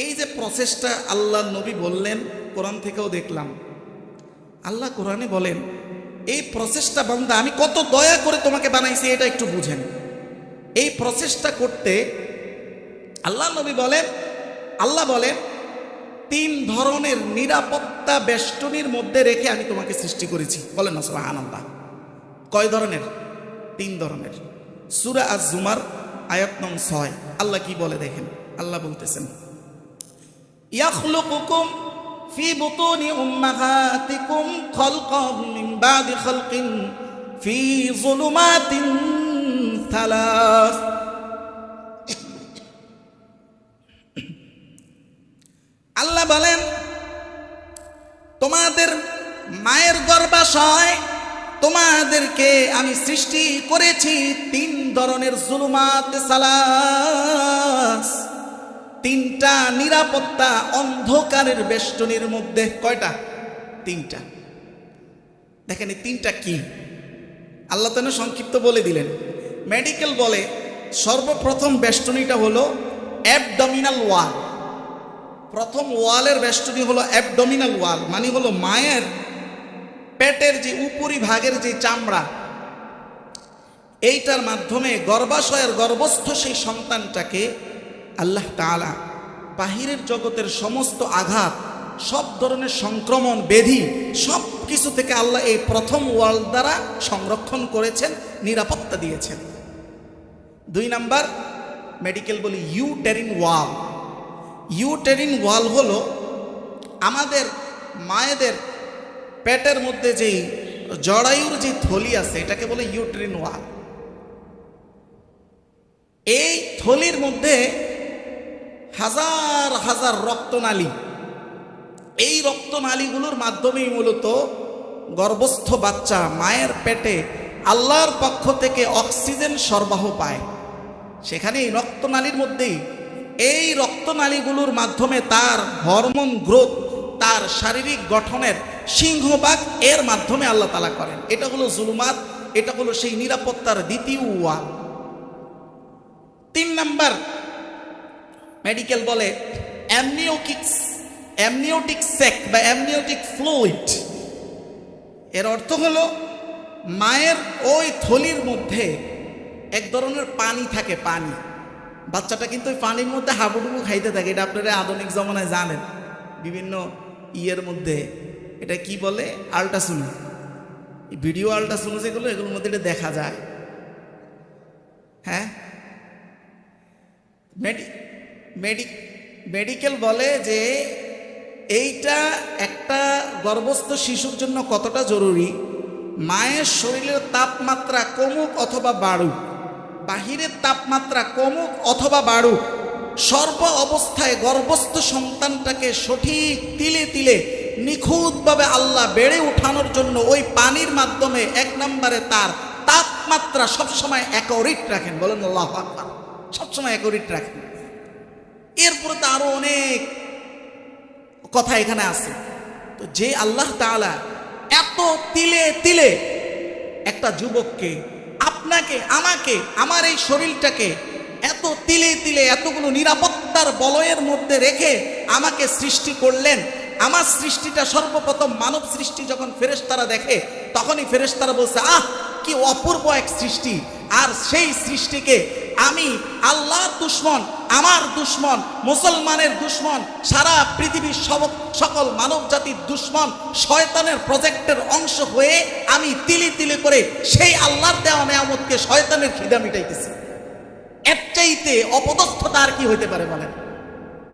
এই যে প্রসেসটা আল্লাহ নবী বললেন, কোরআন থেকেও দেখলাম আল্লাহ কোরআনে বলেন এই প্রসেসটা বান্দা আমি কত দয়া করে তোমাকে বানাইছি এটা একটু বুঝেন। এই প্রসেসটা করতে আল্লাহ নবী বলেন, আল্লাহ বলেন 3 ধরনের নিরাপত্তা বেষ্টনীর মধ্যে রেখে আমি তোমাকে সৃষ্টি করেছি। বলেন না সুবহানাল্লাহ। কয় ধরনের? 3 ধরনের। সূরা আজ-জুমার আয়াত নং 6 আল্লাহ কি বলে দেখেন। আল্লাহ বলতেছেন ইয়াখলুকুকুম ফি বুতুনি উম্মাহাতিকুম খালকাম মিন বাদি খালকিন ফি যুলুমাতিন থালাস। আল্লাহ বলেন তোমাদের মায়ের গর্ভাশয় তোমাদেরকে আমি সৃষ্টি করেছি 3 ধরনের জুলুমাত সালাস, 3টা নিরাপত্তা অন্ধকারের বেষ্টনীর মধ্যে। কয়টা? 3টা। দেখেন এই 3টা কি আল্লাহ তাআলা সংক্ষিপ্ত বলে দিলেন। মেডিকেল বলে সর্বপ্রথম বেষ্টনীটা হলো অ্যাবডোমিনাল ওয়াল। প্রথম ওয়ালের বেষ্টনী হলো অ্যাবডোমিনাল ওয়াল, মানে হলো মায়ের পেটের যে উপরি ভাগের যে চামড়া, এইটার মাধ্যমে গর্ভাশয়ের গর্ভস্থ সেই সন্তানটাকে আল্লাহ তাআলা বাহিরের জগতের সমস্ত আঘাত, সব ধরনের সংক্রমণ ব্যাধি সব কিছু থেকে আল্লাহ এই প্রথম ওয়াল দ্বারা সংরক্ষণ করেছেন, নিরাপত্তা দিয়েছেন। 2 নাম্বার মেডিকেল বলি ইউটেরিন ওয়াল। ইউটেরিন ওয়াল হলো আমাদের মায়েদের পেটের মধ্যে যেই জরায়ুর যে থলি আছে এটাকে বলে ইউটেরিন ওয়াল। এই থলির মধ্যে হাজার হাজার রক্তনালী, এই রক্তনালীগুলোর মাধ্যমেই মূলত গর্ভস্থ বাচ্চা মায়ের পেটে আল্লাহর পক্ষ থেকে অক্সিজেন সরবরাহ পায়। সেখানে এই রক্তনালীর মধ্যেই এই রক্তনালীগুলোর মাধ্যমে তার হরমোন গ্রোথ, তার শারীরিক গঠনের সিংহভাগ এর মাধ্যমে আল্লাহ তাআলা করেন। এটা হলো জুলুমাত, এটা হলো সেই নিরাপত্তার দ্বিতীয় ওয়াল। 3 নাম্বার মেডিকেল বলে অ্যামনিওটিক সেক বা অ্যামনিওটিক ফ্লুইড। এর অর্থ হলো মায়ের ওই থলির মধ্যে এক ধরনের পানি থাকে, পানি। বাচ্চাটা কিন্তু ওই পানির মধ্যে হাবুডুবু খাইতে থাকে। এটা আপনারা আধুনিক জমানায় জানেন, বিভিন্ন ইয়ের মধ্যে এটা কি বলে আল্ট্রাসাউন্ড, ভিডিও আল্ট্রাসাউন্ড যেগুলো, এগুলোর মধ্যে এটা দেখা যায়। হ্যাঁ, মেডিকেল বলে যে এইটা একটা গর্ভস্থ শিশুর জন্য কতটা জরুরি, মায়ের শরীরের তাপমাত্রা কমুক অথবা বাড়ুক, বাহিরের তাপমাত্রা কমুক অথবা বাড়ুক, সর্ব অবস্থায় গর্ভস্থ সন্তানটাকে সঠিক তিলে তিলে নিখুঁতভাবে আল্লাহ বেড়ে ওঠানোর জন্য ওই পানির মাধ্যমে 1 নম্বরে তার তাপমাত্রা সবসময় অ্যাকুরেট রাখেন। বলেন আল্লাহু আকবার। সবসময় অ্যাকুরেট রাখেন। এরপরে তো আরো অনেক কথা এখানে আছে। তো যে আল্লাহ তাআলা এত তিলে তিলে একটা যুবককে, আপনাকে, আমাকে, আমার এই শরীরটাকে এত তিলে তিলে এতগুলো নিরাপত্তার বলয়ের মধ্যে রেখে আমাকে সৃষ্টি করলেন, আমার সৃষ্টিটা সর্বপ্রথম মানব সৃষ্টি যখন ফেরেশতারা দেখে তখনই ফেরেশতারা বলছে আহ কি অপূর্ব এক সৃষ্টি। আর সেই সৃষ্টিকে আমি আল্লাহর দুশমন, আমার দুশমন, মুসলমানের দুশমন, সারা পৃথিবীর সকল মানব জাতির দুশমন, শয়তানের প্রজেক্টের অংশ হয়ে আমি তিলে তিলে করে সেই আল্লাহর দেওয়া নেয়ামতকে শয়তানের খিদা মিটাইতেছি। এর চাইতে অপদস্থতা আর কি হইতে পারে বলেন?